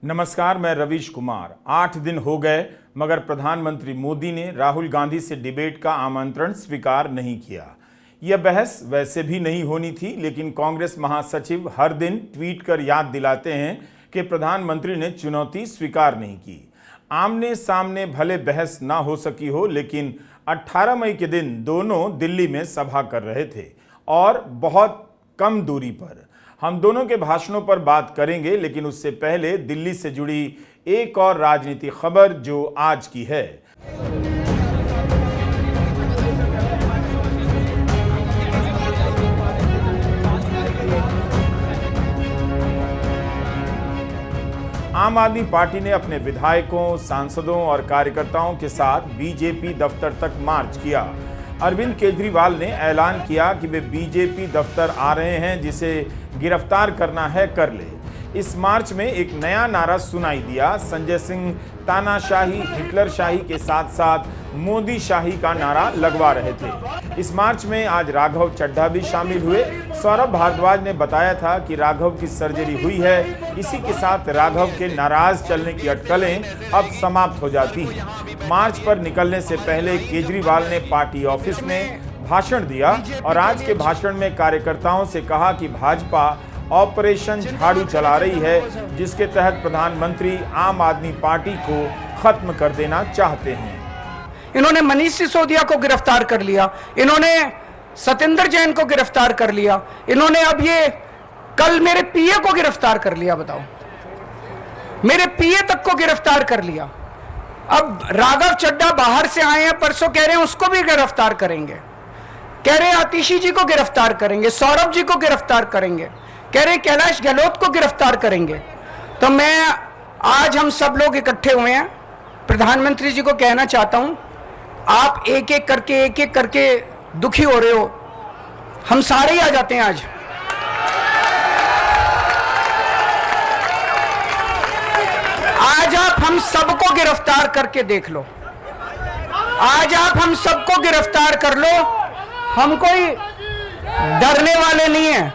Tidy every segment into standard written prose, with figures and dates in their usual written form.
नमस्कार, मैं रवीश कुमार। 8 दिन हो गए मगर प्रधानमंत्री मोदी ने राहुल गांधी से डिबेट का आमंत्रण स्वीकार नहीं किया। यह बहस वैसे भी नहीं होनी थी, लेकिन कांग्रेस महासचिव हर दिन ट्वीट कर याद दिलाते हैं कि प्रधानमंत्री ने चुनौती स्वीकार नहीं की। आमने सामने भले बहस ना हो सकी हो, लेकिन 18 मई के दिन दोनों दिल्ली में सभा कर रहे थे और बहुत कम दूरी पर। हम दोनों के भाषणों पर बात करेंगे, लेकिन उससे पहले दिल्ली से जुड़ी एक और राजनीतिक खबर जो आज की है। आम आदमी पार्टी ने अपने विधायकों, सांसदों और कार्यकर्ताओं के साथ बीजेपी दफ्तर तक मार्च किया। अरविंद केजरीवाल ने ऐलान किया कि वे बीजेपी दफ्तर आ रहे हैं, जिसे गिरफ्तार करना है कर ले। इस मार्च में एक नया नारा सुनाई दिया। संजय सिंह तानाशाही, हिटलरशाही के साथ साथ मोदी शाही का नारा लगवा रहे थे। इस मार्च में आज राघव चड्ढा भी शामिल हुए। सौरभ भारद्वाज ने बताया था कि राघव की सर्जरी हुई है। इसी के साथ राघव के नाराज चलने की अटकलें अब समाप्त हो जाती हैं। मार्च पर निकलने से पहले केजरीवाल ने पार्टी ऑफिस में भाषण दिया और आज के भाषण में कार्यकर्ताओं से कहा कि भाजपा ऑपरेशन झाड़ू चला रही है, जिसके तहत प्रधानमंत्री आम आदमी पार्टी को खत्म कर देना चाहते हैं। इन्होंने मनीष सिसोदिया को गिरफ्तार कर लिया, इन्होंने सत्येंद्र जैन को गिरफ्तार कर लिया, इन्होंने अब ये कल मेरे पीए को गिरफ्तार कर लिया। बताओ, मेरे पीए तक को गिरफ्तार कर लिया। अब राघव चड्ढा बाहर से आए हैं, परसों कह रहे हैं उसको भी गिरफ्तार करेंगे, कह रहे हैं आतिशी जी को गिरफ्तार करेंगे, सौरभ जी को गिरफ्तार करेंगे, कह रहे हैं कैलाश गहलोत को गिरफ्तार करेंगे। तो मैं आज हम सब लोग इकट्ठे हुए हैं, प्रधानमंत्री जी को कहना चाहता हूं, आप एक एक करके दुखी हो रहे हो, हम सारे ही आ जाते हैं। आज आप हम सबको गिरफ्तार करके देख लो। आज आप हम सबको गिरफ्तार कर लो, हम कोई डरने वाले नहीं है।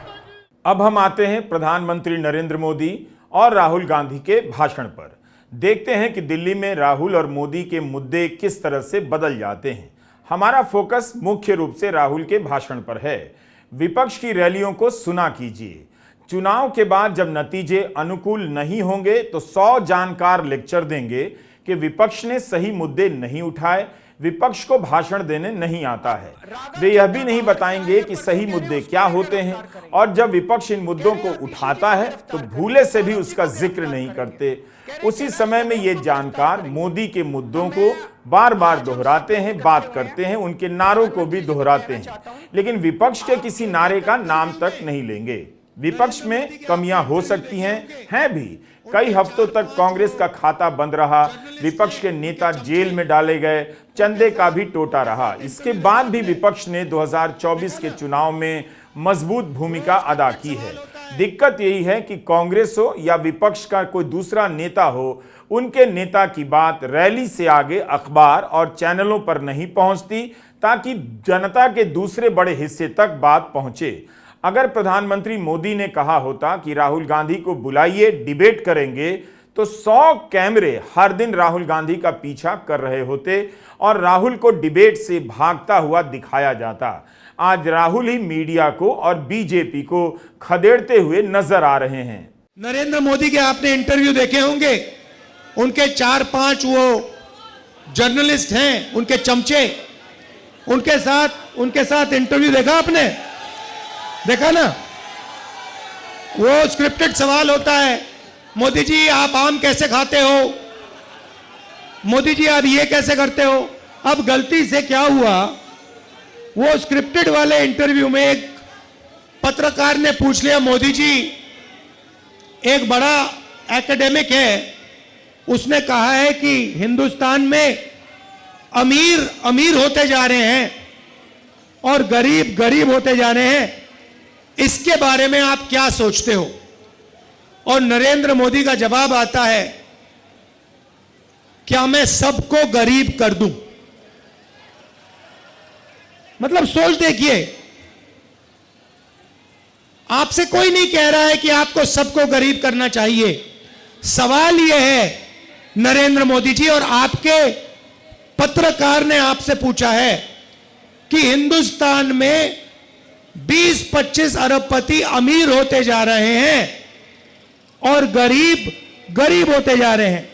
अब हम आते हैं प्रधानमंत्री नरेंद्र मोदी और राहुल गांधी के भाषण पर। देखते हैं कि दिल्ली में राहुल और मोदी के मुद्दे किस तरह से बदल जाते हैं। हमारा फोकस मुख्य रूप से राहुल के भाषण पर है। विपक्ष की रैलियों को सुना कीजिए। चुनाव के बाद जब नतीजे अनुकूल नहीं होंगे तो 100 जानकार लेक्चर देंगे कि विपक्ष ने सही मुद्दे नहीं उठाए, विपक्ष को भाषण देने नहीं आता है। वे यह भी नहीं बताएंगे कि सही मुद्दे क्या होते हैं, और जब विपक्ष इन मुद्दों को उठाता है तो भूले से भी उसका जिक्र नहीं करते। उसी समय में ये जानकार मोदी के मुद्दों को बार बार दोहराते हैं, बात करते हैं, उनके नारों को भी दोहराते हैं, लेकिन विपक्ष के किसी नारे का नाम तक नहीं लेंगे। विपक्ष में कमियां हो सकती हैं भी। कई हफ्तों तक कांग्रेस का खाता बंद रहा, विपक्ष के नेता जेल में डाले गए, चंदे का भी टोटा रहा। इसके बाद भी विपक्ष ने 2024 के चुनाव में मजबूत भूमिका अदा की है। दिक्कत यही है कि कांग्रेस हो या विपक्ष का कोई दूसरा नेता हो, उनके नेता की बात रैली से आगे अखबार और चैनलों पर नहीं पहुंचती, ताकि जनता के दूसरे बड़े हिस्से तक बात पहुंचे। अगर प्रधानमंत्री मोदी ने कहा होता कि राहुल गांधी को बुलाइए, डिबेट करेंगे, तो 100 कैमरे हर दिन राहुल गांधी का पीछा कर रहे होते और राहुल को डिबेट से भागता हुआ दिखाया जाता। आज राहुल ही मीडिया को और बीजेपी को खदेड़ते हुए नजर आ रहे हैं। नरेंद्र मोदी के आपने इंटरव्यू देखे होंगे, उनके 4-5 वो जर्नलिस्ट हैं, उनके चमचे, उनके साथ इंटरव्यू देखा आपने? देखा ना? वो स्क्रिप्टेड सवाल होता है, मोदी जी आप आम कैसे खाते हो, मोदी जी आप ये कैसे करते हो। अब गलती से क्या हुआ, वो स्क्रिप्टेड वाले इंटरव्यू में एक पत्रकार ने पूछ लिया, मोदी जी एक बड़ा एकेडमिक है, उसने कहा है कि हिंदुस्तान में अमीर अमीर होते जा रहे हैं और गरीब गरीब होते जा रहे हैं, इसके बारे में आप क्या सोचते हो। और नरेंद्र मोदी का जवाब आता है, क्या मैं सबको गरीब कर दूं। मतलब सोच देखिए, आपसे कोई नहीं कह रहा है कि आपको सबको गरीब करना चाहिए। सवाल यह है नरेंद्र मोदी जी, और आपके पत्रकार ने आपसे पूछा है कि हिंदुस्तान में 20-25 अरबपति अमीर होते जा रहे हैं और गरीब गरीब होते जा रहे हैं।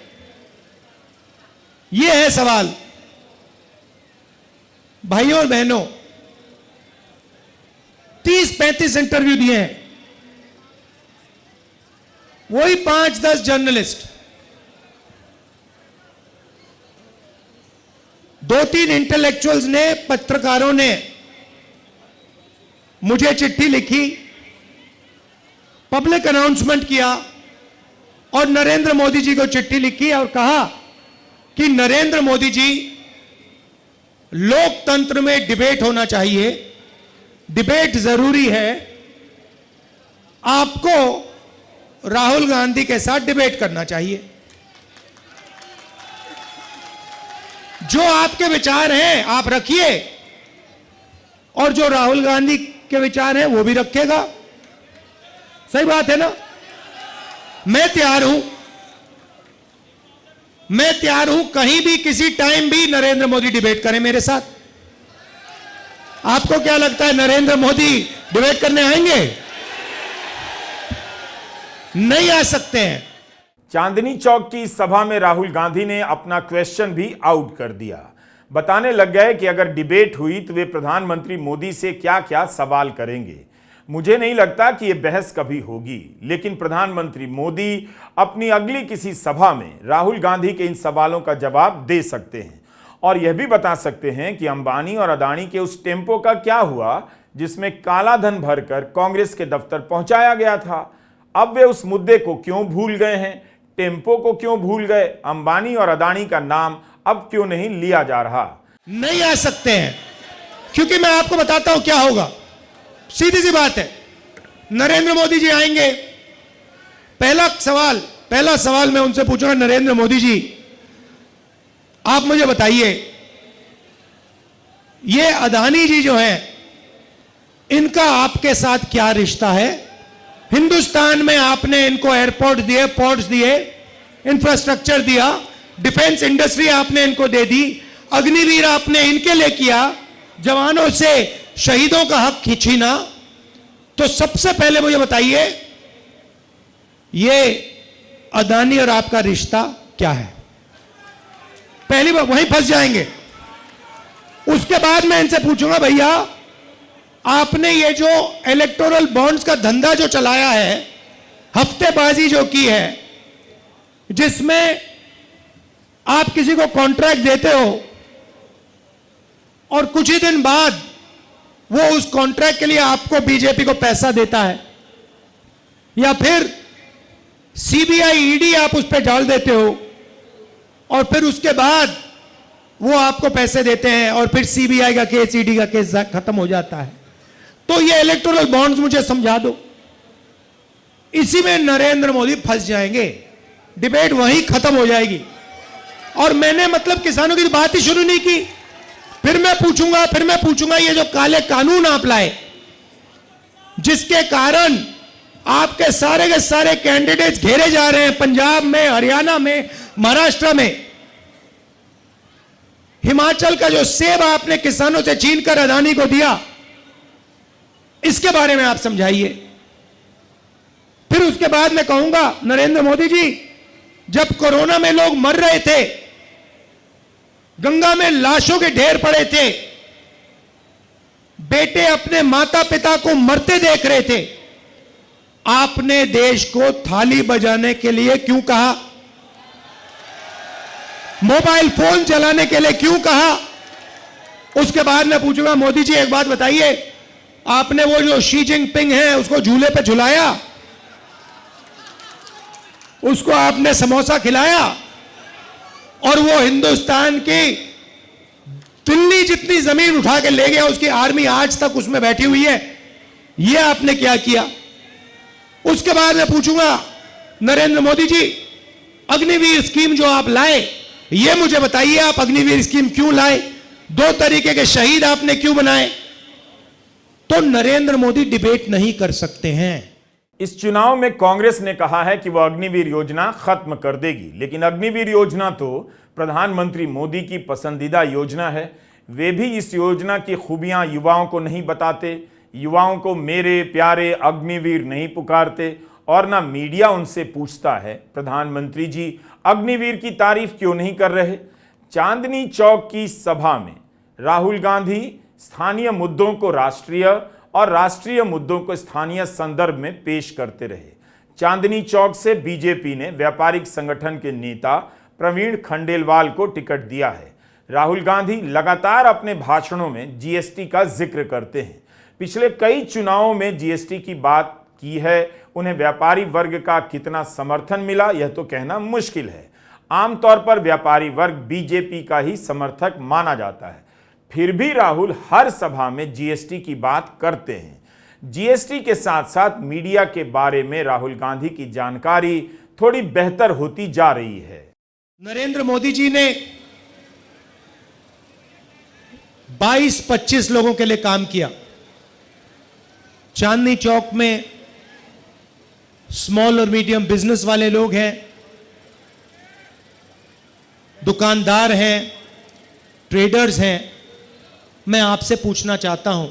यह है सवाल। भाइयों और बहनों, 30-35 इंटरव्यू दिए हैं, वही 5-10 जर्नलिस्ट, 2-3 इंटेलेक्चुअल्स ने, पत्रकारों ने मुझे चिट्ठी लिखी, पब्लिक अनाउंसमेंट किया और नरेंद्र मोदी जी को चिट्ठी लिखी और कहा कि नरेंद्र मोदी जी, लोकतंत्र में डिबेट होना चाहिए, डिबेट जरूरी है, आपको राहुल गांधी के साथ डिबेट करना चाहिए। जो आपके विचार हैं आप रखिए और जो राहुल गांधी के विचार हैं वो भी रखेगा। सही बात है ना? मैं तैयार हूं कहीं भी किसी टाइम भी नरेंद्र मोदी डिबेट करें मेरे साथ। आपको क्या लगता है नरेंद्र मोदी डिबेट करने आएंगे? नहीं आ सकते हैं। चांदनी चौक की सभा में राहुल गांधी ने अपना क्वेश्चन भी आउट कर दिया। बताने लग गए कि अगर डिबेट हुई तो वे प्रधानमंत्री मोदी से क्या क्या सवाल करेंगे। मुझे नहीं लगता कि यह बहस कभी होगी, लेकिन प्रधानमंत्री मोदी अपनी अगली किसी सभा में राहुल गांधी के इन सवालों का जवाब दे सकते हैं और यह भी बता सकते हैं कि अंबानी और अदानी के उस टेम्पो का क्या हुआ जिसमें काला धन भरकर कांग्रेस के दफ्तर पहुंचाया गया था। अब वे उस मुद्दे को क्यों भूल गए हैं? टेम्पो को क्यों भूल गए? अंबानी और अदानी का नाम अब क्यों नहीं लिया जा रहा? नहीं आ सकते हैं, क्योंकि मैं आपको बताता हूं क्या होगा। सीधी सी बात है, नरेंद्र मोदी जी आएंगे, पहला सवाल मैं उनसे पूछूंगा, नरेंद्र मोदी जी आप मुझे बताइए, ये अदानी जी जो हैं इनका आपके साथ क्या रिश्ता है? हिंदुस्तान में आपने इनको एयरपोर्ट दिए, पोर्ट्स दिए, इंफ्रास्ट्रक्चर दिया, डिफेंस इंडस्ट्री आपने इनको दे दी, अग्निवीर आपने इनके लिए किया, जवानों से शहीदों का हक खींचीना। तो सबसे पहले मुझे बताइए ये अदानी और आपका रिश्ता क्या है? पहली बार वहीं फंस जाएंगे। उसके बाद मैं इनसे पूछूंगा, भैया आपने ये जो इलेक्टोरल बॉन्ड्स का धंधा जो चलाया है, हफ्तेबाजी जो की है, जिसमें आप किसी को कॉन्ट्रैक्ट देते हो और कुछ ही दिन बाद वो उस कॉन्ट्रैक्ट के लिए आपको बीजेपी को पैसा देता है, या फिर सीबीआई ईडी आप उस पर डाल देते हो और फिर उसके बाद वो आपको पैसे देते हैं और फिर सीबीआई का केस, ईडी का केस खत्म हो जाता है। तो ये इलेक्टोरल बॉन्ड्स मुझे समझा दो। इसी में नरेंद्र मोदी फंस जाएंगे, डिबेट वहीं खत्म हो जाएगी। और मैंने मतलब किसानों की बात ही शुरू नहीं की। फिर मैं पूछूंगा ये जो काले कानून आप लाए, जिसके कारण आपके सारे के सारे कैंडिडेट्स घेरे जा रहे हैं, पंजाब में, हरियाणा में, महाराष्ट्र में, हिमाचल का जो सेब आपने किसानों से छीनकर अदानी को दिया, इसके बारे में आप समझाइए। फिर उसके बाद मैं कहूंगा, नरेंद्र मोदी जी, जब कोरोना में लोग मर रहे थे, गंगा में लाशों के ढेर पड़े थे, बेटे अपने माता पिता को मरते देख रहे थे, आपने देश को थाली बजाने के लिए क्यों कहा? मोबाइल फोन चलाने के लिए क्यों कहा? उसके बाद मैं पूछूंगा, मोदी जी एक बात बताइए, आपने वो जो शी जिनपिंग है उसको झूले पे झुलाया, उसको आपने समोसा खिलाया और वो हिंदुस्तान की दिल्ली जितनी जमीन उठा के ले गया, उसकी आर्मी आज तक उसमें बैठी हुई है, ये आपने क्या किया? उसके बाद मैं पूछूंगा, नरेंद्र मोदी जी, अग्निवीर स्कीम जो आप लाए, ये मुझे बताइए, आप अग्निवीर स्कीम क्यों लाए? 2 तरीके के शहीद आपने क्यों बनाए? तो नरेंद्र मोदी डिबेट नहीं कर सकते हैं। इस चुनाव में कांग्रेस ने कहा है कि वह अग्निवीर योजना खत्म कर देगी, लेकिन अग्निवीर योजना तो प्रधानमंत्री मोदी की पसंदीदा योजना है। वे भी इस योजना की खूबियां युवाओं को नहीं बताते, युवाओं को मेरे प्यारे अग्निवीर नहीं पुकारते और ना मीडिया उनसे पूछता है प्रधानमंत्री जी अग्निवीर की तारीफ क्यों नहीं कर रहे। चांदनी चौक की सभा में राहुल गांधी स्थानीय मुद्दों को राष्ट्रीय और राष्ट्रीय मुद्दों को स्थानीय संदर्भ में पेश करते रहे। चांदनी चौक से बीजेपी ने व्यापारिक संगठन के नेता प्रवीण खंडेलवाल को टिकट दिया है। राहुल गांधी लगातार अपने भाषणों में जीएसटी का जिक्र करते हैं। पिछले कई चुनावों में जीएसटी की बात की है। उन्हें व्यापारी वर्ग का कितना समर्थन मिला यह तो कहना मुश्किल है। आमतौर पर व्यापारी वर्ग बीजेपी का ही समर्थक माना जाता है, फिर भी राहुल हर सभा में जीएसटी की बात करते हैं। जीएसटी के साथ साथ मीडिया के बारे में राहुल गांधी की जानकारी थोड़ी बेहतर होती जा रही है। नरेंद्र मोदी जी ने 22-25 लोगों के लिए काम किया। चांदनी चौक में स्मॉल और मीडियम बिजनेस वाले लोग हैं, दुकानदार हैं, ट्रेडर्स हैं। मैं आपसे पूछना चाहता हूं,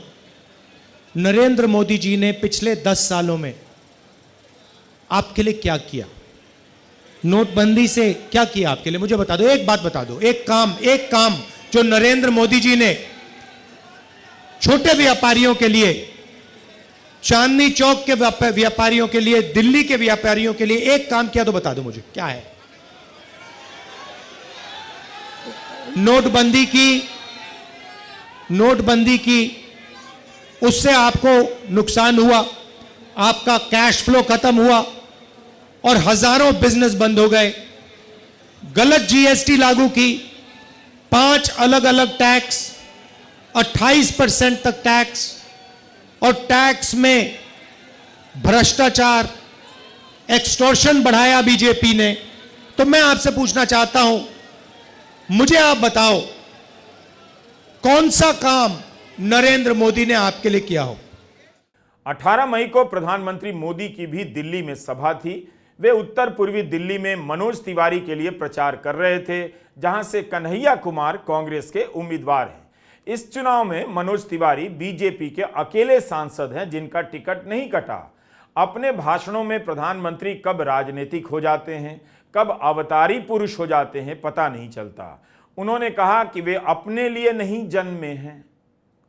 नरेंद्र मोदी जी ने पिछले 10 सालों में आपके लिए क्या किया? नोटबंदी से क्या किया आपके लिए? मुझे बता दो, एक बात बता दो, एक काम जो नरेंद्र मोदी जी ने छोटे व्यापारियों के लिए, चांदनी चौक के व्यापारियों के लिए, दिल्ली के व्यापारियों के लिए एक काम किया तो बता दो मुझे, क्या है? नोटबंदी की उससे आपको नुकसान हुआ, आपका कैश फ्लो खत्म हुआ और हजारों बिजनेस बंद हो गए। गलत जीएसटी लागू की, 5 अलग अलग टैक्स, 28% तक टैक्स, और टैक्स में भ्रष्टाचार, एक्सटॉर्शन बढ़ाया बीजेपी ने। तो मैं आपसे पूछना चाहता हूं, मुझे आप बताओ कौन सा काम नरेंद्र मोदी ने आपके लिए किया हो? 18 मई को प्रधानमंत्री मोदी की भी दिल्ली में सभा थी। वे उत्तर पूर्वी दिल्ली में मनोज तिवारी के लिए प्रचार कर रहे थे, जहां से कन्हैया कुमार कांग्रेस के उम्मीदवार हैं। इस चुनाव में मनोज तिवारी बीजेपी के अकेले सांसद हैं जिनका टिकट नहीं कटा। अपने भाषणों में प्रधानमंत्री कब राजनीतिक हो जाते हैं, कब अवतारी पुरुष हो जाते हैं, पता नहीं चलता। उन्होंने कहा कि वे अपने लिए नहीं जन्मे हैं।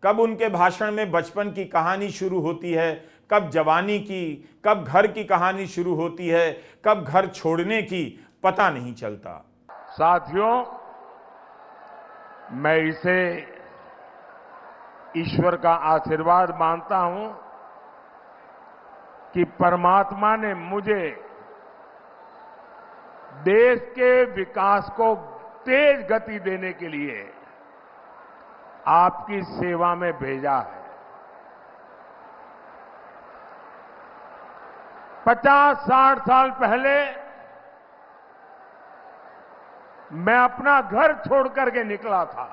कब उनके भाषण में बचपन की कहानी शुरू होती है, कब जवानी की, कब घर की कहानी शुरू होती है, कब घर छोड़ने की, पता नहीं चलता। साथियों, मैं इसे ईश्वर का आशीर्वाद मानता हूं कि परमात्मा ने मुझे देश के विकास को तेज गति देने के लिए आपकी सेवा में भेजा है। 50-60 साल पहले मैं अपना घर छोड़ करके निकला था।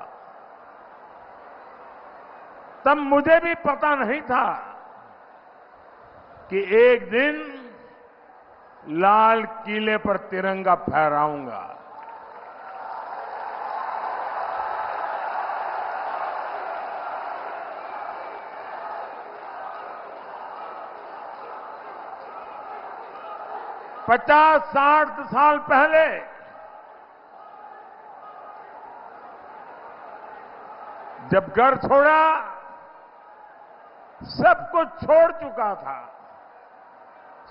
तब मुझे भी पता नहीं था कि एक दिन लाल किले पर तिरंगा फहराऊंगा। पचास 60 साल पहले जब घर छोड़ा, सब कुछ छोड़ चुका था,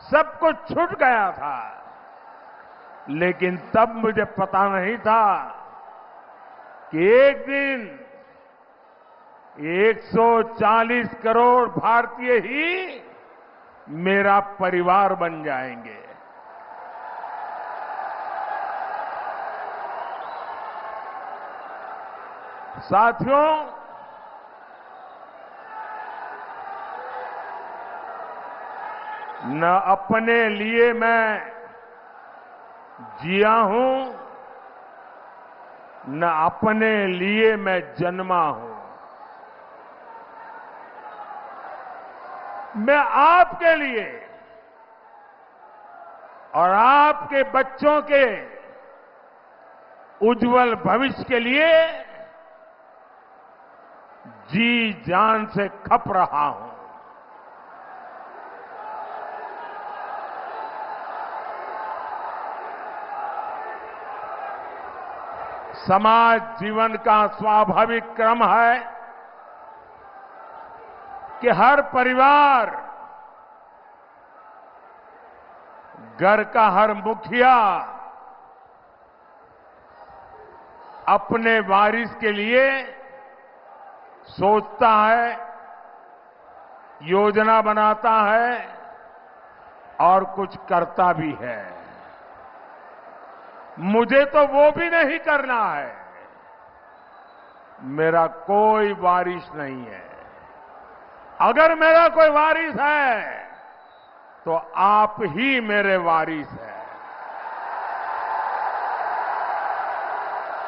सब कुछ छूट गया था, लेकिन तब मुझे पता नहीं था कि एक दिन 140 करोड़ भारतीय ही मेरा परिवार बन जाएंगे। साथियों, न अपने लिए मैं जिया हूं, न अपने लिए मैं जन्मा हूं। मैं आपके लिए और आपके बच्चों के उज्जवल भविष्य के लिए जी जान से खप रहा हूं। समाज जीवन का स्वाभाविक क्रम है कि हर परिवार, घर का हर मुखिया अपने वारिस के लिए सोचता है, योजना बनाता है और कुछ करता भी है। मुझे तो वो भी नहीं करना है। मेरा कोई वारिस नहीं है। अगर मेरा कोई वारिस है तो आप ही मेरे वारिस हैं।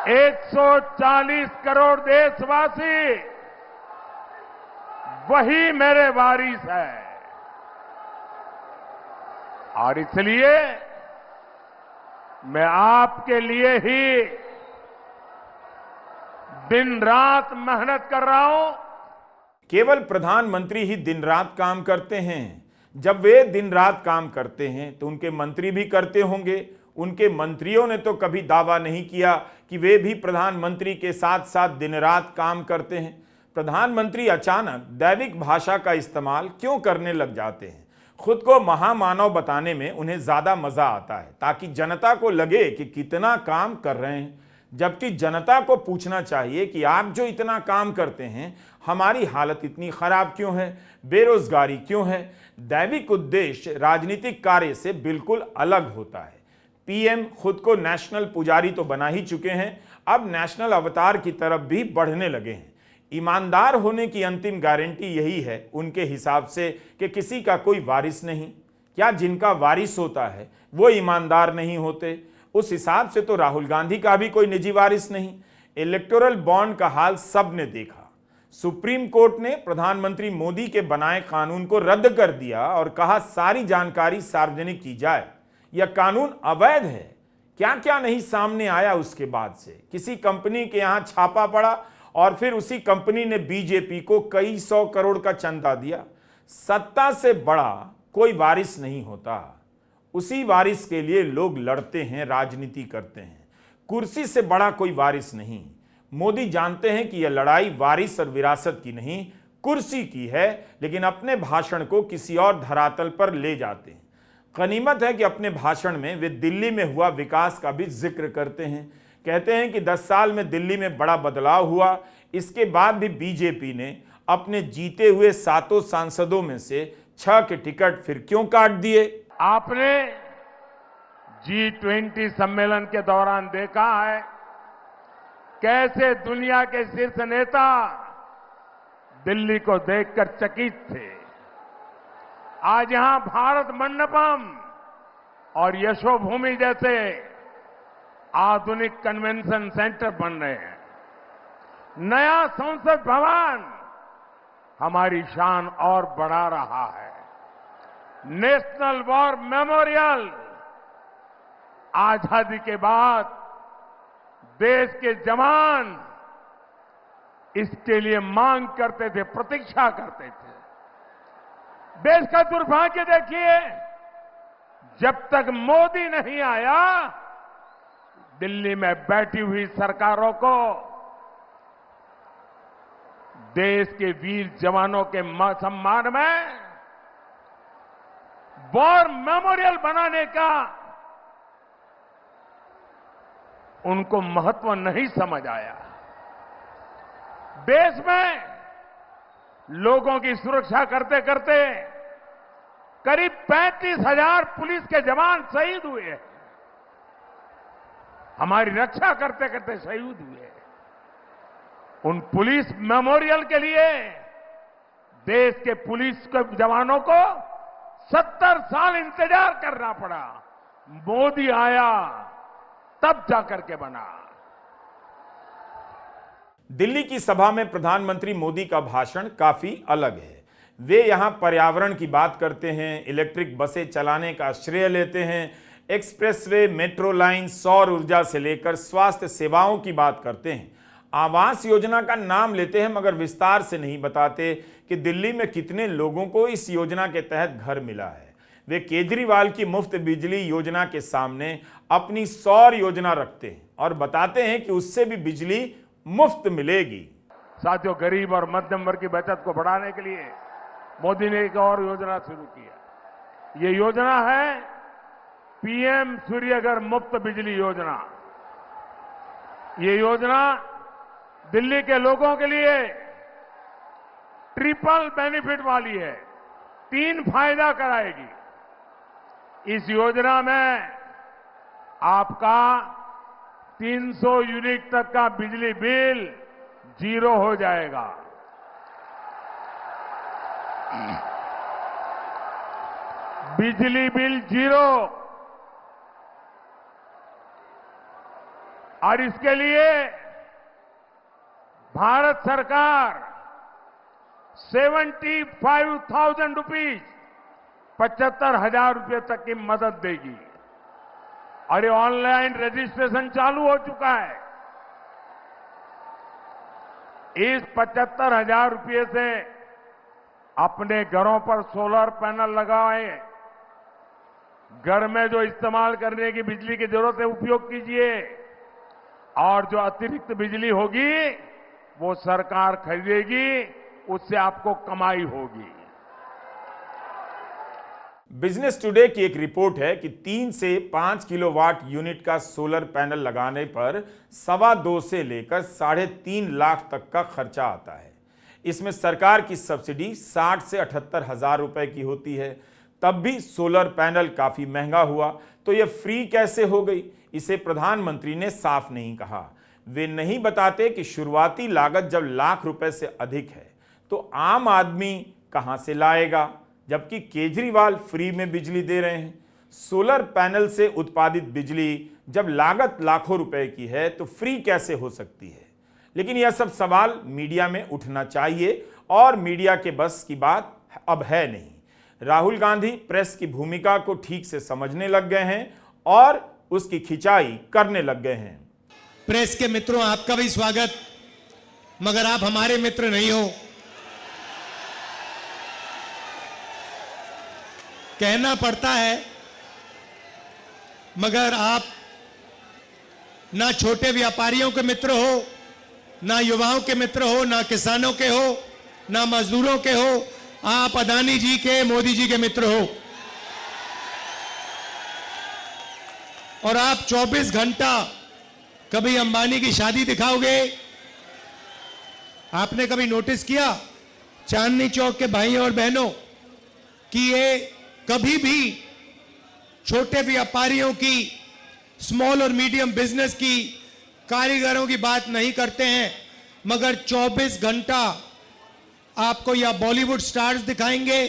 140 करोड़ देशवासी वही मेरे वारिस है। और इसलिए मैं आपके लिए ही दिन रात मेहनत कर रहा हूं। केवल प्रधानमंत्री ही दिन रात काम करते हैं। जब वे दिन रात काम करते हैं तो उनके मंत्री भी करते होंगे। उनके मंत्रियों ने तो कभी दावा नहीं किया कि वे भी प्रधानमंत्री के साथ साथ दिन रात काम करते हैं। प्रधानमंत्री अचानक दैविक भाषा का इस्तेमाल क्यों करने लग जाते हैं? खुद को महामानव बताने में उन्हें ज्यादा मजा आता है ताकि जनता को लगे कि कितना काम कर रहे हैं, जबकि जनता को पूछना चाहिए कि आप जो इतना काम करते हैं, हमारी हालत इतनी खराब क्यों है, बेरोजगारी क्यों है। दैविक उद्देश्य राजनीतिक कार्य से बिल्कुल अलग होता है। पीएम खुद को नेशनल पुजारी तो बना ही चुके हैं, अब नेशनल अवतार की तरफ भी बढ़ने लगे हैं। ईमानदार होने की अंतिम गारंटी यही है उनके हिसाब से कि किसी का कोई वारिस नहीं। क्या जिनका वारिस होता है वो ईमानदार नहीं होते? उस हिसाब से तो राहुल गांधी का भी कोई निजी वारिस नहीं। इलेक्टोरल बॉन्ड का हाल सबने देखा। सुप्रीम कोर्ट ने प्रधानमंत्री मोदी के बनाए कानून को रद्द कर दिया और कहा सारी जानकारी सार्वजनिक की जाए। यह कानून अवैध है। क्या क्या नहीं सामने आया उसके बाद से। किसी कंपनी के यहां छापा पड़ा और फिर उसी कंपनी ने बीजेपी को कई 100 करोड़ का चंदा दिया। सत्ता से बड़ा कोई वारिस नहीं होता। उसी वारिस के लिए लोग लड़ते हैं, राजनीति करते हैं। कुर्सी से बड़ा कोई वारिस नहीं। मोदी जानते हैं कि यह लड़ाई वारिस और विरासत की नहीं, कुर्सी की है, लेकिन अपने भाषण को किसी और धरातल पर ले जाते हैं। गनीमत है कि अपने भाषण में वे दिल्ली में हुआ विकास का भी जिक्र करते हैं। कहते हैं कि 10 साल में दिल्ली में बड़ा बदलाव हुआ। इसके बाद भी बीजेपी ने अपने जीते हुए 7 सांसदों में से 6 के टिकट फिर क्यों काट दिए? आपने G20 सम्मेलन के दौरान देखा है कैसे दुनिया के शीर्ष नेता दिल्ली को देखकर चकित थे। आज यहां भारत मंडपम और यशोभूमि जैसे आधुनिक कन्वेंशन सेंटर बन रहे हैं। नया संसद भवन हमारी शान और बढ़ा रहा है। नेशनल वॉर मेमोरियल आजादी के बाद देश के जवान इसके लिए मांग करते थे, प्रतीक्षा करते थे। देश का दुर्भाग्य देखिए, जब तक मोदी नहीं आया दिल्ली में बैठी हुई सरकारों को देश के वीर जवानों के सम्मान में वॉर मेमोरियल बनाने का उनको महत्व नहीं समझ आया। देश में लोगों की सुरक्षा करते करते करीब 35,000 पुलिस के जवान शहीद हुए हैं। हमारी रक्षा करते करते शहीद हुए। उन पुलिस मेमोरियल के लिए देश के पुलिस के जवानों को 70 साल इंतजार करना पड़ा। मोदी आया तब जाकर के बना। दिल्ली की सभा में प्रधानमंत्री मोदी का भाषण काफी अलग है। वे यहां पर्यावरण की बात करते हैं, इलेक्ट्रिक बसें चलाने का श्रेय लेते हैं, एक्सप्रेसवे, मेट्रो लाइन, सौर ऊर्जा से लेकर स्वास्थ्य सेवाओं की बात करते हैं। आवास योजना का नाम लेते हैं मगर विस्तार से नहीं बताते कि दिल्ली में कितने लोगों को इस योजना के तहत घर मिला है। वे केजरीवाल की मुफ्त बिजली योजना के सामने अपनी सौर योजना रखते हैं और बताते हैं कि उससे भी बिजली मुफ्त मिलेगी। साथियों, गरीब और मध्यम वर्ग की बचत को बढ़ाने के लिए मोदी ने एक और योजना शुरू किया। ये योजना है पीएम सूर्यघर मुफ्त बिजली योजना। ये योजना दिल्ली के लोगों के लिए ट्रिपल बेनिफिट वाली है, 3 फायदा कराएगी। इस योजना में आपका 300 यूनिट तक का बिजली बिल 0 हो जाएगा। बिजली बिल 0। और इसके लिए भारत सरकार 75,000 रुपीज, 75,000 रुपये तक की मदद देगी। और ये ऑनलाइन रजिस्ट्रेशन चालू हो चुका है। इस 75,000 रुपये से अपने घरों पर सोलर पैनल लगाएं, घर में जो इस्तेमाल करने की बिजली की जरूरत है उपयोग कीजिए, और जो अतिरिक्त बिजली होगी वो सरकार खरीदेगी, उससे आपको कमाई होगी। बिजनेस टुडे की एक रिपोर्ट है कि 3 से 5 किलोवाट यूनिट का सोलर पैनल लगाने पर 2.25 से लेकर 3.5 लाख तक का खर्चा आता है। इसमें सरकार की सब्सिडी 60 से 78 हजार रुपए की होती है। तब भी सोलर पैनल काफी महंगा हुआ तो यह फ्री कैसे हो गई, इसे प्रधानमंत्री ने साफ नहीं कहा। वे नहीं बताते कि शुरुआती लागत जब लाख रुपए से अधिक है तो आम आदमी कहां से लाएगा, जबकि केजरीवाल फ्री में बिजली दे रहे हैं। सोलर पैनल से उत्पादित बिजली जब लागत लाखों रुपए की है तो फ्री कैसे हो सकती है। लेकिन यह सब सवाल मीडिया में उठना चाहिए और मीडिया के बस की बात अब है नहीं। राहुल गांधी प्रेस की भूमिका को ठीक से समझने लग गए हैं और उसकी खिंचाई करने लग गए हैं। प्रेस के मित्रों, आपका भी स्वागत, मगर आप हमारे मित्र नहीं हो। कहना पड़ता है, मगर आप ना छोटे व्यापारियों के मित्र हो, ना युवाओं के मित्र हो, ना किसानों के हो, ना मजदूरों के हो। आप अदानी जी के, मोदी जी के मित्र हो। और आप 24 घंटा कभी अंबानी की शादी दिखाओगे? आपने कभी नोटिस किया चांदनी चौक के भाइयों और बहनों कि ये कभी भी छोटे व्यापारियों की, स्मॉल और मीडियम बिजनेस की, कारीगरों की बात नहीं करते हैं, मगर 24 घंटा आपको या बॉलीवुड स्टार्स दिखाएंगे,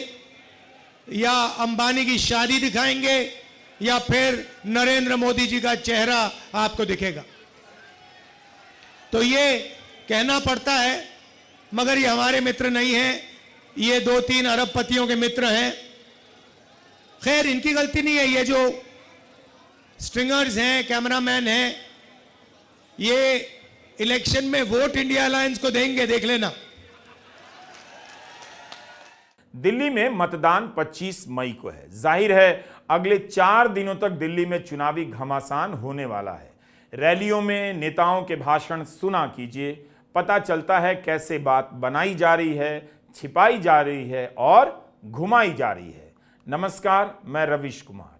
या अंबानी की शादी दिखाएंगे, या फिर नरेंद्र मोदी जी का चेहरा आपको दिखेगा। तो ये कहना पड़ता है, मगर ये हमारे मित्र नहीं हैं, ये 2-3 अरबपतियों के मित्र हैं। खैर, इनकी गलती नहीं है। ये जो स्ट्रिंगर्स हैं, कैमरामैन हैं, ये इलेक्शन में वोट इंडिया अलायंस को देंगे, देख लेना। दिल्ली में मतदान 25 मई को है। जाहिर है अगले 4 दिनों तक दिल्ली में चुनावी घमासान होने वाला है। रैलियों में नेताओं के भाषण सुना कीजिए, पता चलता है कैसे बात बनाई जा रही है, छिपाई जा रही है और घुमाई जा रही है। नमस्कार, मैं रविश कुमार।